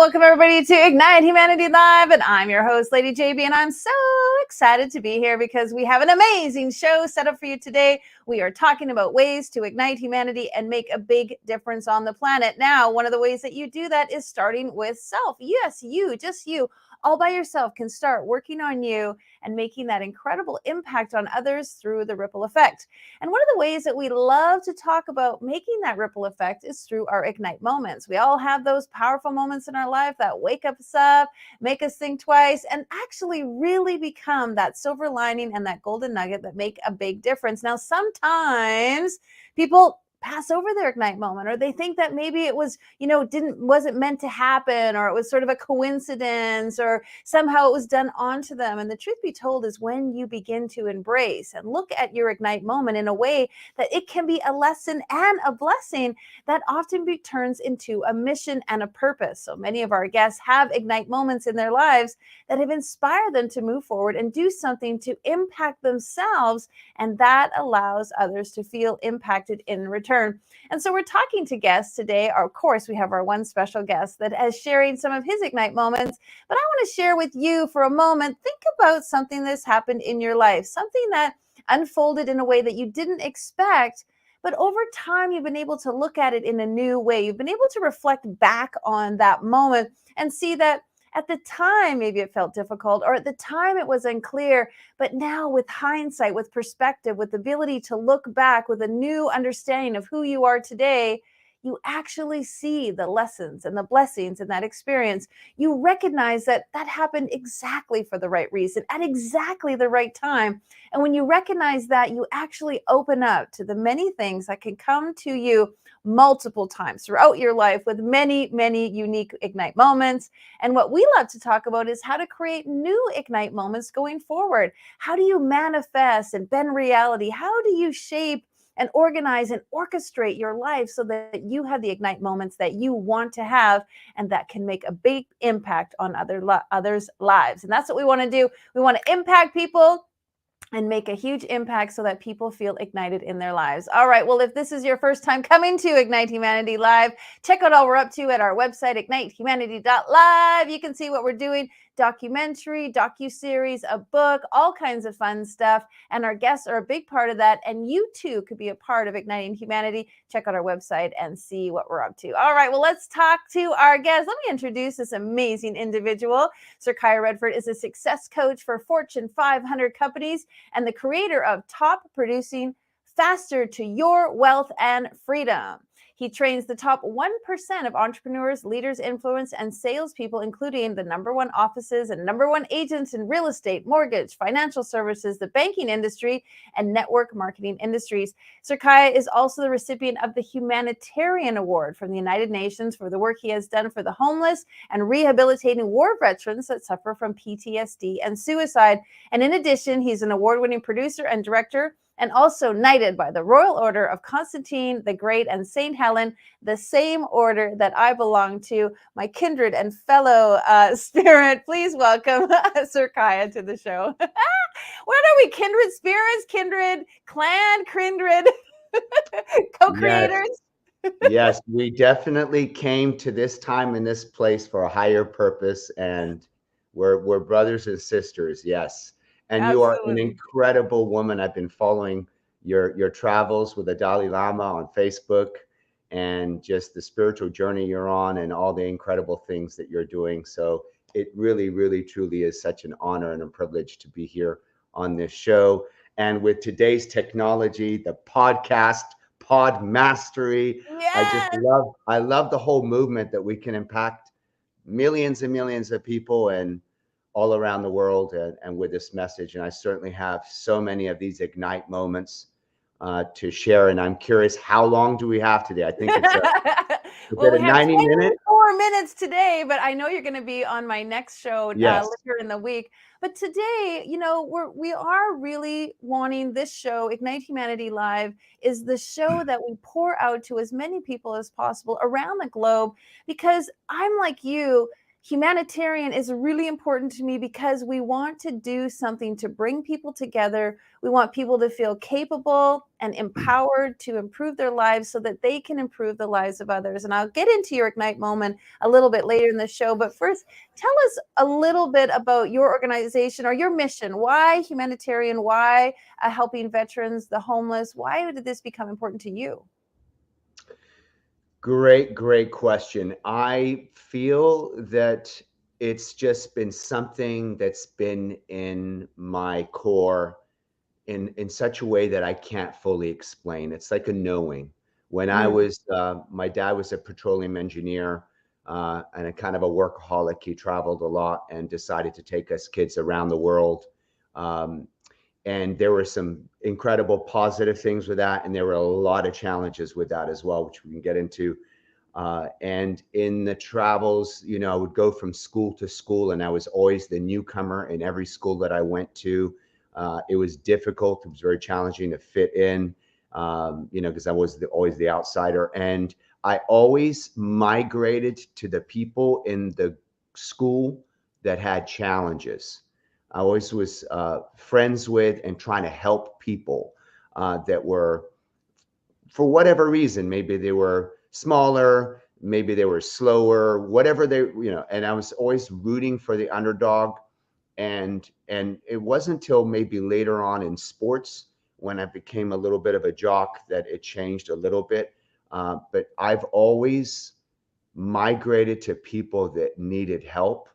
Welcome everybody to Ignite Humanity Live, and I'm your host, Lady JB, and I'm so excited to be here because we have an amazing show set up for you today. We are talking about ways to ignite humanity and make a big difference on the planet. Now, one of the ways that you do that is starting with self. Yes, you, just you, all by yourself can start working on you and making that incredible impact on others through the ripple effect. And one of the ways that we love to talk about making that ripple effect is through our Ignite moments. We all have those powerful moments in our life that wake us up, make us think twice, and actually really become that silver lining and that golden nugget that make a big difference. Now, sometimes people pass over their Ignite moment, or they think that maybe it was, wasn't meant to happen, or it was sort of a coincidence, or somehow it was done onto them. And the truth be told is when you begin to embrace and look at your Ignite moment in a way that it can be a lesson and a blessing, that often turns into a mission and a purpose. So many of our guests have Ignite moments in their lives that have inspired them to move forward and do something to impact themselves, and that allows others to feel impacted in return. And so we're talking to guests today. Of course, we have our one special guest that is sharing some of his Ignite moments, but I want to share with you for a moment. Think about something that's happened in your life, something that unfolded in a way that you didn't expect, but over time, you've been able to look at it in a new way. You've been able to reflect back on that moment and see that at the time, maybe it felt difficult, or at the time it was unclear, but now with hindsight, with perspective, with the ability to look back with a new understanding of who you are today, you actually see the lessons and the blessings in that experience. You recognize that that happened exactly for the right reason at exactly the right time. And when you recognize that, you actually open up to the many things that can come to you multiple times throughout your life with many, many unique Ignite moments. And what we love to talk about is how to create new Ignite moments going forward. How do you manifest and bend reality? How do you shape and organize and orchestrate your life so that you have the Ignite moments that you want to have and that can make a big impact on others' lives? And that's what we want to do. We want to impact people and make a huge impact so that people feel ignited in their lives. All right, well, if this is your first time coming to Ignite Humanity Live, check out all we're up to at our website, ignitehumanity.live. You can see what we're doing, documentary, docuseries, a book, all kinds of fun stuff. And our guests are a big part of that. And you too could be a part of Igniting Humanity. Check out our website and see what we're up to. All right, well, let's talk to our guest. Let me introduce this amazing individual. Sir Kaya Redford is a success coach for Fortune 500 companies and the creator of Top Producing Faster to Your Wealth and Freedom. He trains the top 1% of entrepreneurs, leaders, influence, and salespeople, including the #1 offices and #1 agents in real estate, mortgage, financial services, the banking industry, and network marketing industries. Sir Kaya is also the recipient of the Humanitarian Award from the United Nations for the work he has done for the homeless and rehabilitating war veterans that suffer from PTSD and suicide. And in addition, he's an award-winning producer and director, and also knighted by the Royal Order of Constantine the Great and St. Helen, the same order that I belong to, my kindred and fellow spirit. Please welcome Sir Kaya to the show. What are we? Kindred spirits, kindred clan, kindred co-creators? Yes, we definitely came to this time in this place for a higher purpose, and we're brothers and sisters. Yes. And you are an Absolutely. incredible woman. I've been following your travels with the Dalai Lama on Facebook, and just the spiritual journey you're on and all the incredible things that you're doing. So it really, really, truly is such an honor and a privilege to be here on this show. And with today's technology, the podcast, pod mastery, Yes. I love the whole movement that we can impact millions and millions of people and all around the world, and with this message. And I certainly have so many of these Ignite moments to share. And I'm curious, how long do we have today? I think it's is Well, it we a have 90-minute? 24 minutes today, but I know you're going to be on my next show Yes. later in the week. But today, we are really wanting this show, Ignite Humanity Live, is the show that we pour out to as many people as possible around the globe, because I'm like you. humanitarian is really important to me because we want to do something to bring people together. We want people to feel capable and empowered to improve their lives so that they can improve the lives of others. And I'll get into your Ignite moment a little bit later in the show. But first, tell us a little bit about your organization or your mission. Why humanitarian? Why helping veterans, the homeless? Why did this become important to you? Great question. I feel that it's just been something that's been in my core in such a way that I can't fully explain. It's like a knowing. When I Mm, was, my dad was a petroleum engineer and a kind of a workaholic. He traveled a lot and decided to take us kids around the world. Um, and there were some incredible positive things with that, and there were a lot of challenges with that as well, which we can get into. And in the travels, I would go from school to school, and I was always the newcomer in every school that I went to. It was difficult. It was very challenging to fit in, because I was always the outsider. And I always migrated to the people in the school that had challenges. I always was friends with and trying to help people that were, for whatever reason, maybe they were smaller, maybe they were slower, whatever and I was always rooting for the underdog. And it wasn't until maybe later on in sports when I became a little bit of a jock that it changed a little bit. But I've always migrated to people that needed help,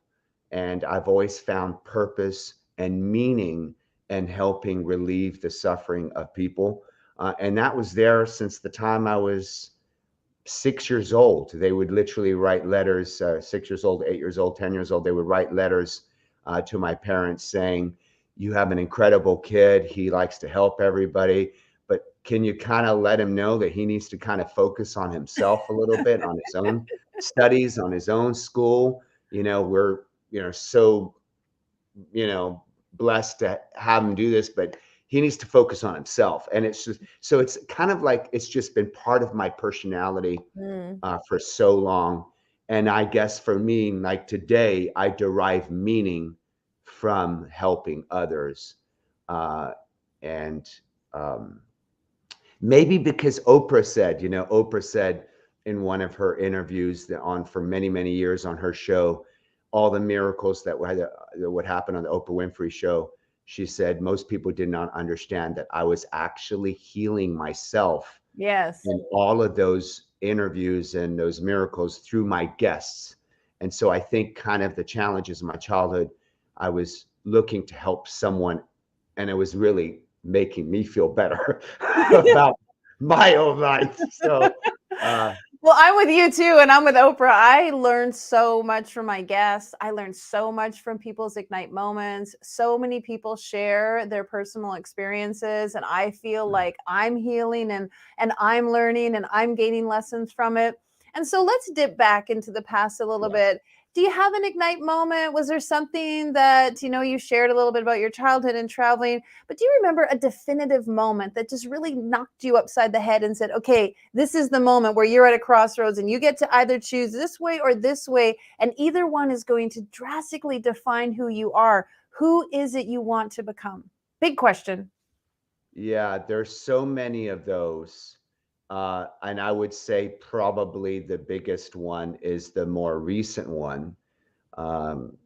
and I've always found purpose and meaning in helping relieve the suffering of people. And that was there since the time I was 6 years old. They would literally write letters, 6 years old, 8 years old, 10 years old. They would write letters to my parents saying, "You have an incredible kid. He likes to help everybody, but can you kind of let him know that he needs to kind of focus on himself a little bit, on his own studies, on his own school? We're, so, you know, blessed to have him do this, but he needs to focus on himself." And it's just, so it's kind of like, it's just been part of my personality mm. for so long. And I guess for me, like today, I derive meaning from helping others. And um, Maybe because Oprah said in one of her interviews that on for many, many years on her show, all the miracles that would happen on the Oprah Winfrey show. She said most people did not understand that I was actually healing myself Yes. in all of those interviews and those miracles through my guests. And so I think kind of the challenges of my childhood, I was looking to help someone, and it was really making me feel better about my own life. So, uh, Well, I'm with you too, and I'm with Oprah. I learned so much from my guests. I learned so much from people's Ignite moments. So many people share their personal experiences, and I feel like I'm healing and I'm learning and I'm gaining lessons from it. And so let's dip back into the past a little yes. bit. Do you have an Ignite moment? Was there something that you shared a little bit about your childhood and traveling? But do you remember a definitive moment that just really knocked you upside the head and said, okay, this is the moment where you're at a crossroads and you get to either choose this way or this way, and either one is going to drastically define who you are? Who is it you want to become? Big question. Yeah, there's so many of those. And I would say probably the biggest one is the more recent one.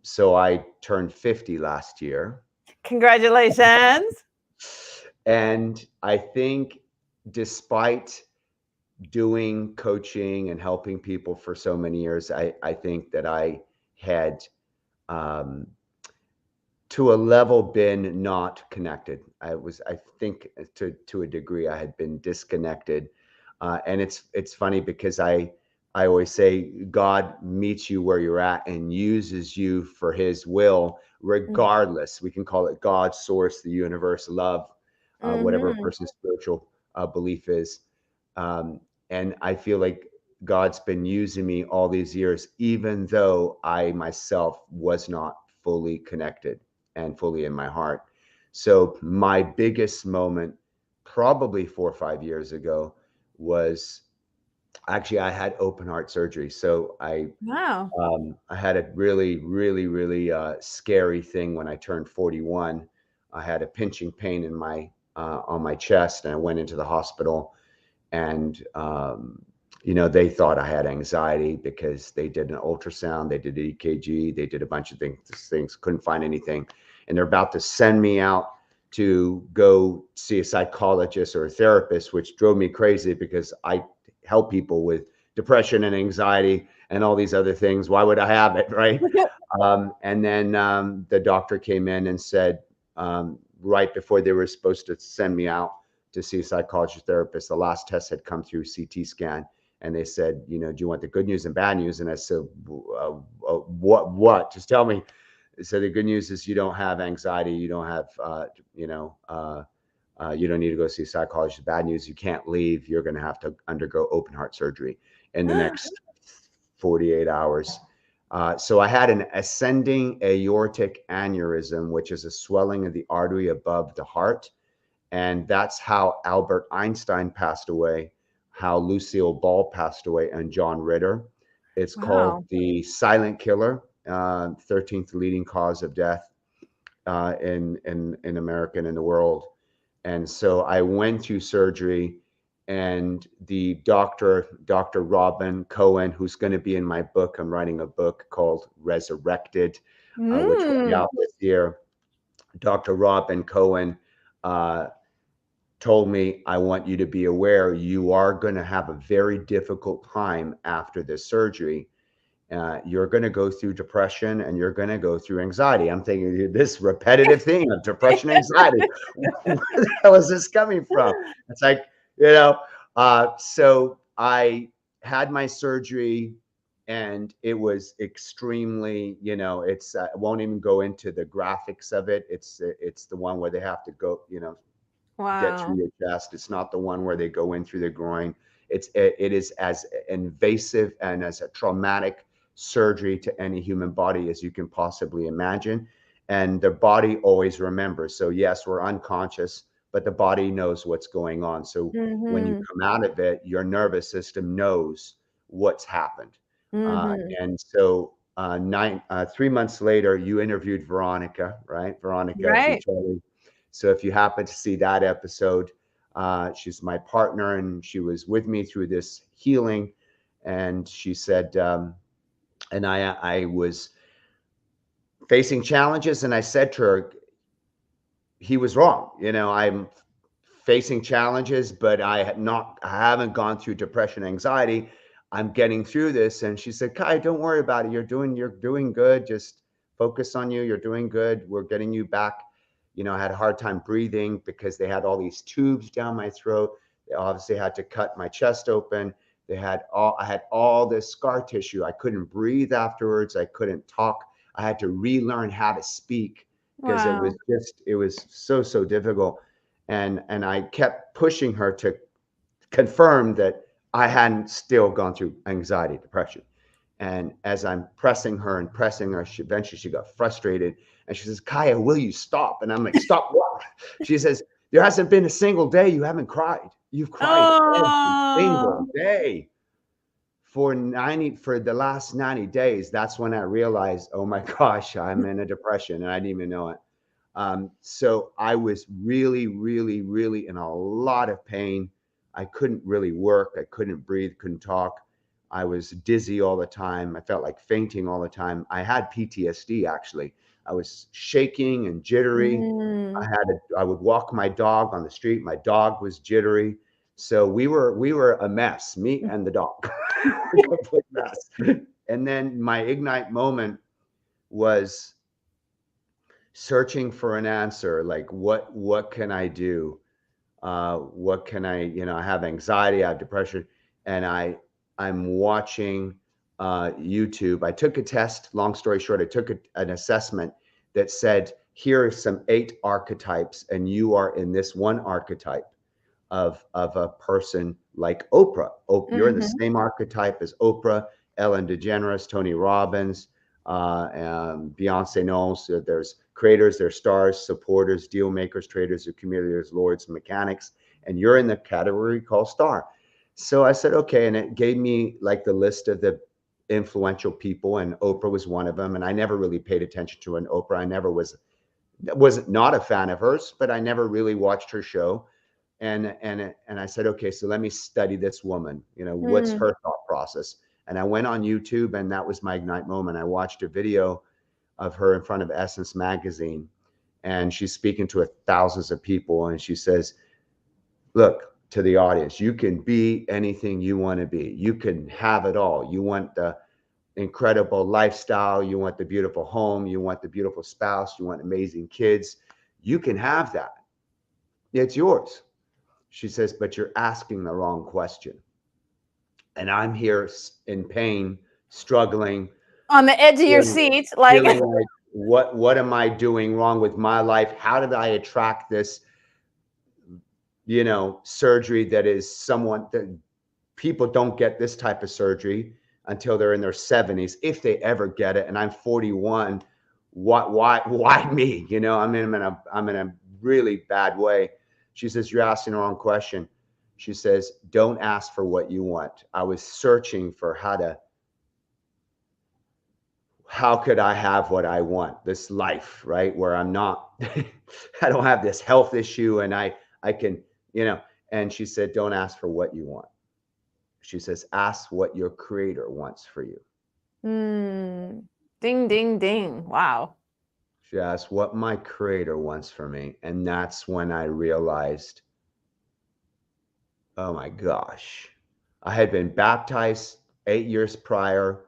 So I turned 50 last year. Congratulations. And I think despite doing coaching and helping people for so many years, I think that I had, um, to a level, been not connected. I think to a degree, I had been disconnected. And it's funny because I always say God meets you where you're at and uses you for his will, regardless. We can call it God, source, the universe, love, whatever a Mm-hmm. person's spiritual belief is. Um, and I feel like God's been using me all these years, even though I myself was not fully connected and fully in my heart. So my biggest moment, probably 4 or 5 years ago, was Actually, I had open heart surgery. So Wow. I had a really, really, really scary thing when I turned 41. I had a pinching pain in my on my chest, and I went into the hospital, and they thought I had anxiety because they did an ultrasound, they did an EKG, they did a bunch of things, couldn't find anything, and they're about to send me out to go see a psychologist or a therapist, which drove me crazy because I help people with depression and anxiety and all these other things. Why would I have it, right? And then the doctor came in and said, right before they were supposed to send me out to see a psychologist therapist, the last test had come through CT scan, and they said, do you want the good news and bad news? And I said, what? Just tell me. So the good news is you don't have anxiety, you don't have, you don't need to go see a psychologist. Bad news, you can't leave. You're going to have to undergo open heart surgery in the next 48 hours. So I had an ascending aortic aneurysm, which is a swelling of the artery above the heart. And that's how Albert Einstein passed away, how Lucille Ball passed away, and John Ritter. It's called Wow. the silent killer, 13th leading cause of death in America and in the world. And so I went through surgery, and the Dr. Robin Cohen, who's going to be in my book. I'm writing a book called Resurrected, which will be Mm. out this year. Dr. Robin Cohen uh, told me, I want you to be aware you are going to have a very difficult time after this surgery. You're going to go through depression and you're going to go through anxiety. I'm thinking this repetitive thing of depression, anxiety. Where the hell is this coming from? It's like, so I had my surgery, and it was extremely, I won't even go into the graphics of it. It's the one where they have to go, get through Wow. your chest. It's not the one where they go in through the groin. It is as invasive and as a traumatic surgery to any human body as you can possibly imagine. And the body always remembers. So yes, we're unconscious, but the body knows what's going on. So when you Mm-hmm. come out of it, your nervous system knows what's happened. Mm-hmm. And so 3 months later, you interviewed Veronica, right? Veronica Right. Buccelli. So if you happen to see that episode, she's my partner, and she was with me through this healing. And she said, and I was facing challenges, and I said to her, he was wrong. I'm facing challenges, but I haven't gone through depression, anxiety. I'm getting through this. And she said, Kai, don't worry about it. You're doing good. Just focus on you. You're doing good. We're getting you back. I had a hard time breathing because they had all these tubes down my throat. They obviously had to cut my chest open. I had all this scar tissue. I couldn't breathe afterwards. I couldn't talk. I had to relearn how to speak because Wow. it was so difficult. And I kept pushing her to confirm that I hadn't still gone through anxiety, depression. And as I'm pressing her and pressing her, eventually she got frustrated, and she says, Kaya, will you stop? And I'm like, stop what? She says, there hasn't been a single day you haven't cried. You've cried every single Oh. day for the last 90 days. That's when I realized, oh my gosh, I'm in a depression, and I didn't even know it. So I was really, really, really in a lot of pain. I couldn't really work. I couldn't breathe, couldn't talk. I was dizzy all the time. I felt like fainting all the time. I had PTSD, actually. I was shaking and jittery. Mm. I would walk my dog on the street. My dog was jittery. So we were a mess, me and the dog. A complete mess. And then my ignite moment was searching for an answer, like what can I do, what can I, I have anxiety, I have depression, and I'm watching YouTube. I took a test. Long story short, I took an assessment that said, here are some 8 archetypes, and you are in this one archetype of a person like Oprah. You're in the Mhm. same archetype as Oprah, Ellen DeGeneres, Tony Robbins, Beyonce Knowles. So there's creators, there's stars, supporters, deal makers, traders, communicators, lords, mechanics, and you're in the category called star. So I said, okay. And it gave me like the list of the influential people, and Oprah was one of them. And I never really paid attention to an Oprah. I never wasn't not a fan of hers, but I never really watched her show. And I said, okay, so let me study this woman. You know, what's Mm. her thought process? And I went on YouTube, and that was my ignite moment. I watched a video of her in front of Essence magazine, and she's speaking to thousands of people, and she says, look, to the audience, you can be anything you want to be. You can have it all. You want the incredible lifestyle, you want the beautiful home, you want the beautiful spouse, you want amazing kids. You can have that. It's yours. She says, but you're asking the wrong question. And I'm here in pain, struggling, On the edge of your feeling, seat, like, feeling like what am I doing wrong with my life? How did I attract this, surgery that is someone that people don't get this type of surgery until they're in their 70s, if they ever get it. And I'm 41. Why me? I'm in a really bad way. She says, you're asking the wrong question. She says, don't ask for what you want. I was searching for how could I have what I want, this life, right? Where I'm not, I don't have this health issue, and I can, and she said, don't ask for what you want. She says, ask what your creator wants for you. mm, ding, ding, ding. Wow. She asked what my creator wants for me. And that's when I realized, oh my gosh, I had been baptized 8 years prior,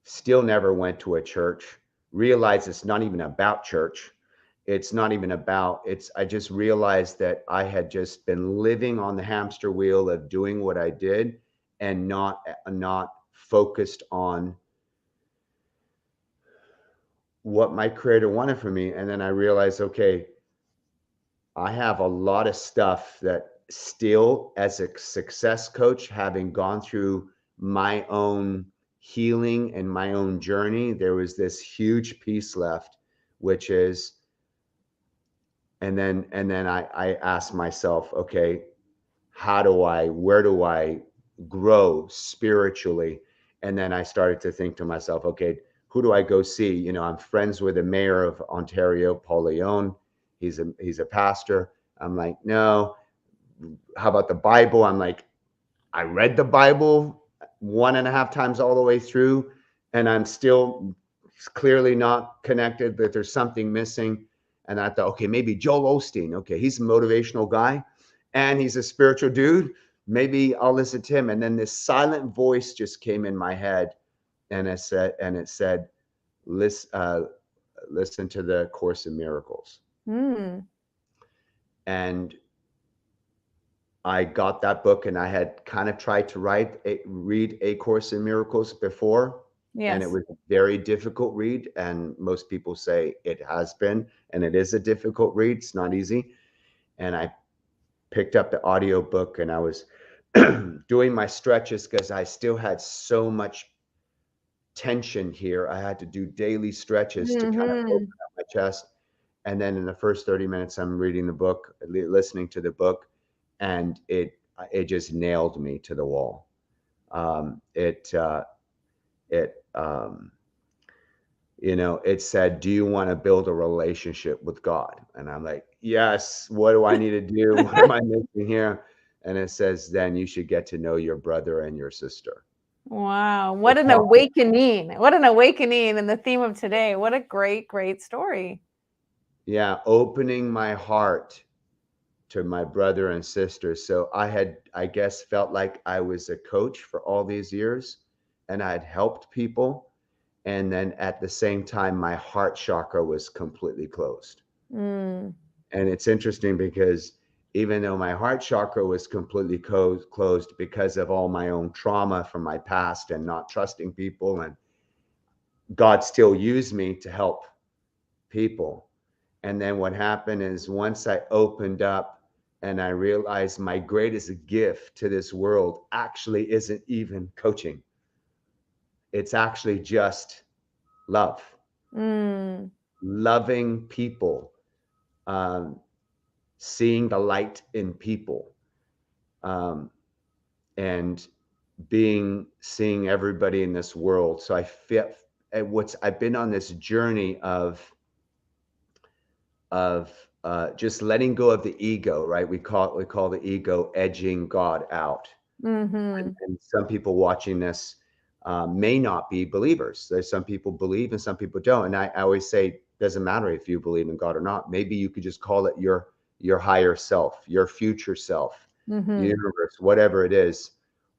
still never went to a church, realized it's not even about church. It's not even about, I just realized that I had just been living on the hamster wheel of doing what I did, and not focused on what my creator wanted for me. And then I realized, okay, I have a lot of stuff that still, as a success coach, having gone through my own healing and my own journey, there was this huge piece left, which is, and then I asked myself, okay, where do I grow spiritually? And then I started to think to myself, okay, who do I go see? I'm friends with the mayor of Ontario, Paul Leon. He's a pastor. I'm like, no. How about the Bible? I'm like, I read the Bible 1.5 times all the way through, and I'm still clearly not connected, but there's something missing. And I thought, okay, maybe Joel Osteen. Okay, he's a motivational guy and he's a spiritual dude. Maybe I'll listen to him. And then this silent voice just came in my head, and it said, listen to the Course in Miracles. Mm, And I got that book, and I had kind of tried to read A Course in Miracles before, and it yes. was a very difficult read. And most people say it has been, and it is a difficult read. It's not easy. And I picked up the audio book, and I was doing my stretches because I still had so much tension here. I had to do daily stretches to kind of open Hmm. up my chest. And then in the first 30 minutes, I'm reading the book, listening to the book, and it just nailed me to the wall. It said, "Do you want to build a relationship with God?" And I'm like, "Yes. What do I need to do? What am I missing here?" And it says, "Then you should get to know your brother and your sister." Wow. We're What an talking, awakening. What an awakening in the theme of today. What a great, great story. yeah, opening my heart to my brother and sister. So I guess, felt like I was a coach for all these years, and I had helped people. And then at the same time, my heart chakra was completely closed. Mm, And it's interesting because even though my heart chakra was completely closed because of all my own trauma from my past and not trusting people, and God still used me to help people. And then what happened is, once I opened up and I realized my greatest gift to this world actually isn't even coaching, it's actually just love, mm, loving people, um, seeing the light in people. Um, and seeing everybody in this world. So I fit I've been on this journey of just letting go of the ego, right? We call the ego edging God out. Mm-hmm. And some people watching this may not be believers. There's some people believe and some people don't. And I always say, doesn't matter if you believe in God or not. Maybe you could just call it your higher self, your future self, Mm-hmm. universe, whatever it is.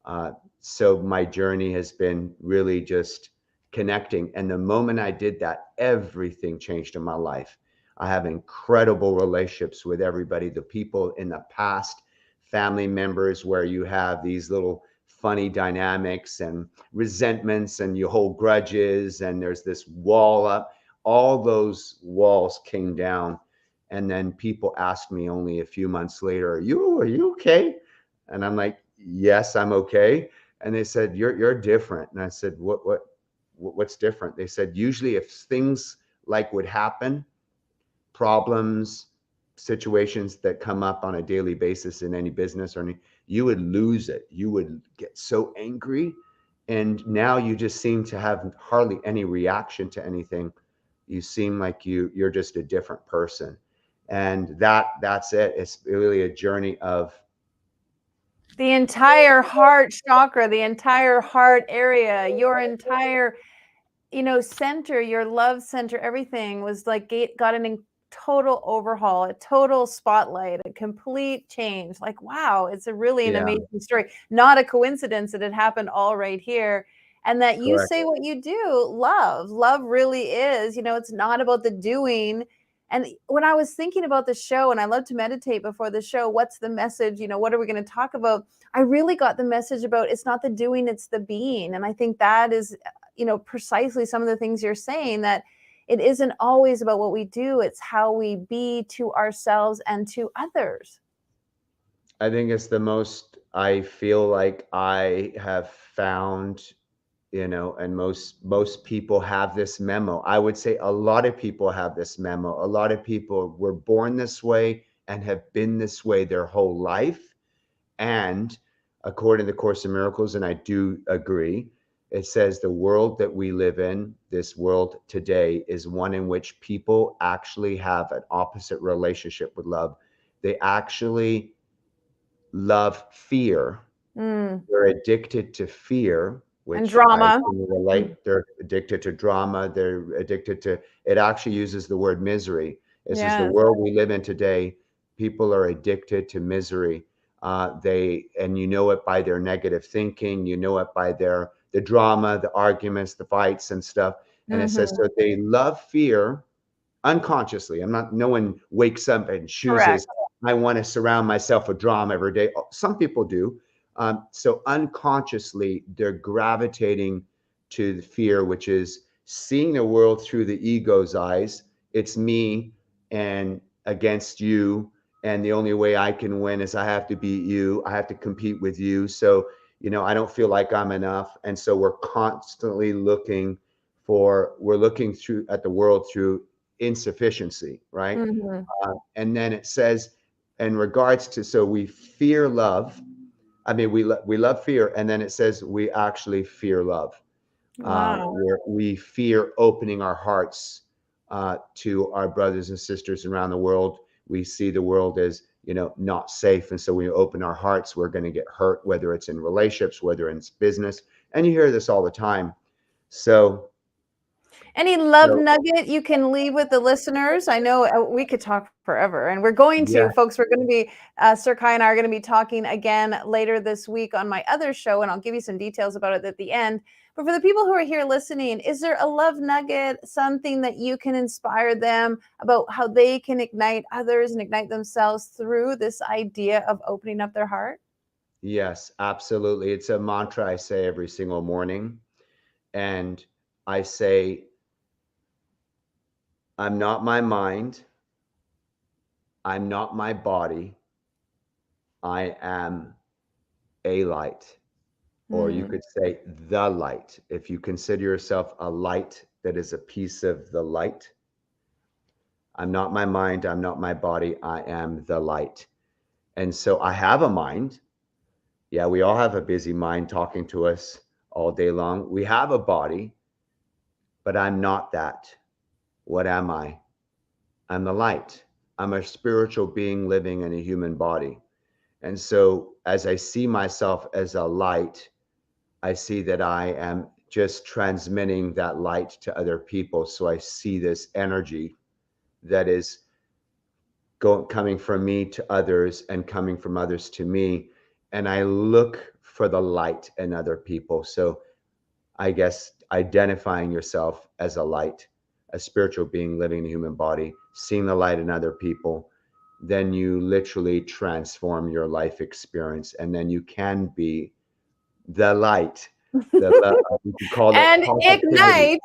Uh, so my journey has been really just connecting. And the moment I did that, everything changed in my life. I have incredible relationships with everybody, the people in the past, family members, where you have these little funny dynamics and resentments and you hold grudges and there's this wall up. All those walls came down. And then people asked me only a few months later, are you okay? And I'm like, yes, I'm okay. And they said, you're different. And I said, what's different? They said, usually if things like would happen, problems, situations that come up on a daily basis in any business or any, you would lose it. You would get so angry. And now you just seem to have hardly any reaction to anything. You seem like you're just a different person. And that's it. It's really a journey of The entire heart chakra, the entire heart area, your entire, center, your love center, everything was like got an total overhaul, a total spotlight, a complete change. Like, wow, it's a really an yeah, amazing story. Not a coincidence that it happened all right here. And that you correct. say what you do, love. Love really is, it's not about the doing. And when I was thinking about the show, and I love to meditate before the show, what's the message? What are we going to talk about? I really got the message about it's not the doing, it's the being. And I think that is, precisely some of the things you're saying, that it isn't always about what we do, it's how we be to ourselves and to others. I think it's the most I feel like I have found, and most people have this memo. I would say a lot of people have this memo. A lot of people were born this way and have been this way their whole life. And according to the Course in Miracles, and I do agree, it says the world that we live in, this world today, is one in which people actually have an opposite relationship with love. They actually love fear. Mm. They're addicted to fear, And which I drama. can Mm. relate. They're addicted to drama. They're addicted to it. Actually uses the word misery. This is the Yes. world we live in today. People are addicted to misery. And you know it by their negative thinking. You know it by the drama, the arguments, the fights and stuff. And it says Mm-hmm. so they love fear unconsciously. No one wakes up and Correct. chooses, I want to surround myself with drama every day. Some people do. So unconsciously, they're gravitating to the fear, which is seeing the world through the ego's eyes. It's me and against you. And the only way I can win is I have to beat you. I have to compete with you. So, I don't feel like I'm enough. And so we're constantly we're looking through at the world through insufficiency, right? Mm-hmm. And then it says, in regards to, so we fear love. I mean, we love fear, and then it says we actually fear love. Wow. We fear opening our hearts to our brothers and sisters around the world. We see the world as not safe, and so we open our hearts. We're going to get hurt, whether it's in relationships, whether it's business, and you hear this all the time. So, Any love so nugget you can leave with the listeners? I know we could talk forever, and we're going to, yeah, folks. We're going to be, Sir Kai and I are going to be talking again later this week on my other show, and I'll give you some details about it at the end. But for the people who are here listening, is there a love nugget, something that you can inspire them about how they can ignite others and ignite themselves through this idea of opening up their heart? yes, absolutely. It's a mantra I say every single morning. And I say, I'm not my mind. I'm not my body. I am a light. Or you Hmm. could say the light. If you consider yourself a light that is a piece of the light, I'm not my mind. I'm not my body. I am the light. And so I have a mind. Yeah, we all have a busy mind talking to us all day long. We have a body, but I'm not that. What am I? I'm the light. I'm a spiritual being living in a human body. And so as I see myself as a light, I see that I am just transmitting that light to other people. So I see this energy that is coming from me to others and coming from others to me. And I look for the light in other people. So I guess identifying yourself as a light, a spiritual being living in a human body, seeing the light in other people, then you literally transform your life experience. And then you can be the light, the love, you can call it And positivity, ignite.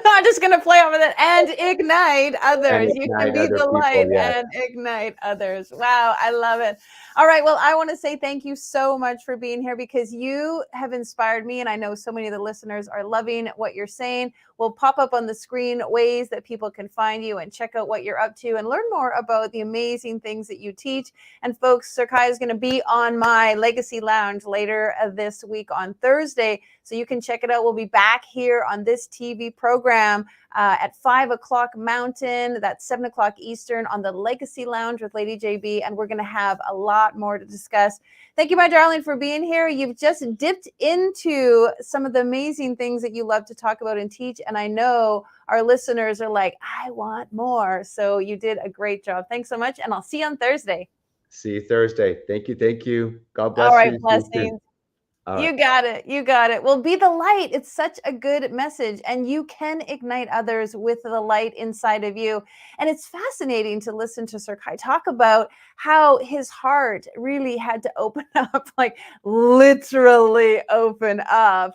I'm just going to play over that. And ignite and others. You can ignite be other the people. light Yes. and ignite others. Wow, I love it. All right, well, I want to say thank you so much for being here, because you have inspired me, and I know so many of the listeners are loving what you're saying. We'll pop up on the screen ways that people can find you and check out what you're up to and learn more about the amazing things that you teach. And folks, Sir Kaya is going to be on my Legacy Lounge later this week on Thursday, so you can check it out. We'll be back here on this TV program at 5 o'clock Mountain. That's 7 o'clock Eastern on the Legacy Lounge with Lady JB. And we're going to have a lot more to discuss. Thank you, my darling, for being here. You've just dipped into some of the amazing things that you love to talk about and teach. And I know our listeners are like, I want more. So you did a great job. Thanks so much. And I'll see you on Thursday. See you Thursday. Thank you. Thank you. God All bless right, you. See you soon. blessings. All You right. got it. You got it. Well, be the light. It's such a good message, and you can ignite others with the light inside of you. And it's fascinating to listen to Sir Kai talk about how his heart really had to open up, like literally open up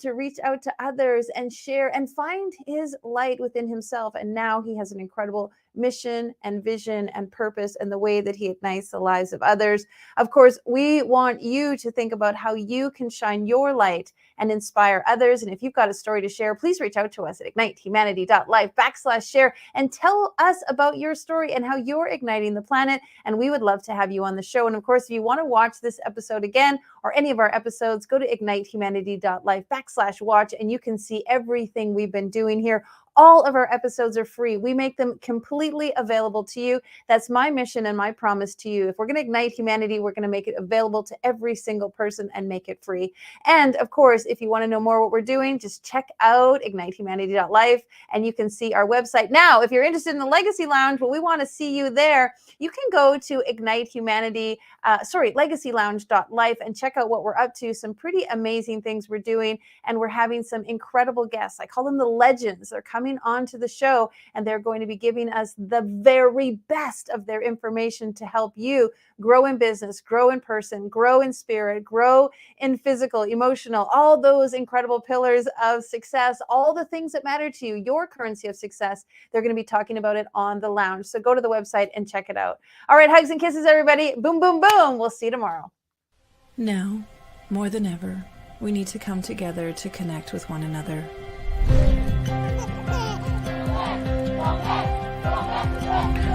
to reach out to others and share and find his light within himself. And now he has an incredible mission and vision and purpose in the way that he ignites the lives of others. Of course, we want you to think about how you can shine your light and inspire others. And if you've got a story to share, please reach out to us at ignitehumanity.life/share and tell us about your story and how you're igniting the planet. And we would love to have you on the show. And of course, if you want to watch this episode again or any of our episodes, go to ignitehumanity.life/watch, and you can see everything we've been doing here. All of our episodes are free. We make them completely available to you. That's my mission and my promise to you. If we're going to ignite humanity, we're going to make it available to every single person and make it free. And of course, if you want to know more what we're doing, just check out ignitehumanity.life and you can see our website. Now, if you're interested in the Legacy Lounge, well, we want to see you there. You can go to legacylounge.life and check out what we're up to. Some pretty amazing things we're doing. And we're having some incredible guests. I call them the legends. They're coming onto the show, and they're going to be giving us the very best of their information to help you grow in business, grow in person, grow in spirit, grow in physical, emotional, all those incredible pillars of success, all the things that matter to you, your currency of success. They're going to be talking about it on the lounge. So go to the website and check it out. All right, hugs and kisses, everybody. Boom, boom, boom. We'll see you tomorrow. Now, more than ever, we need to come together to connect with one another.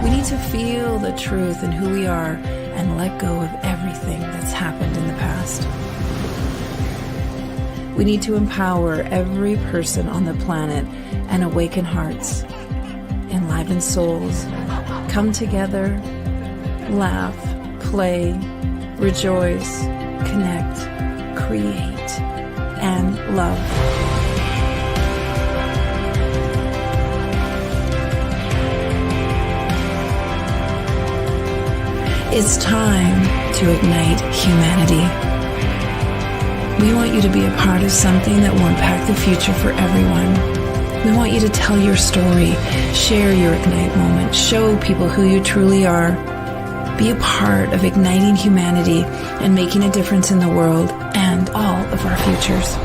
We need to feel the truth in who we are and let go of everything that's happened in the past. We need to empower every person on the planet and awaken hearts, enliven souls, come together, laugh, play, rejoice, connect, create, and love. It's time to ignite humanity. We want you to be a part of something that will impact the future for everyone. We want you to tell your story, share your Ignite moment, show people who you truly are. Be a part of igniting humanity and making a difference in the world and all of our futures.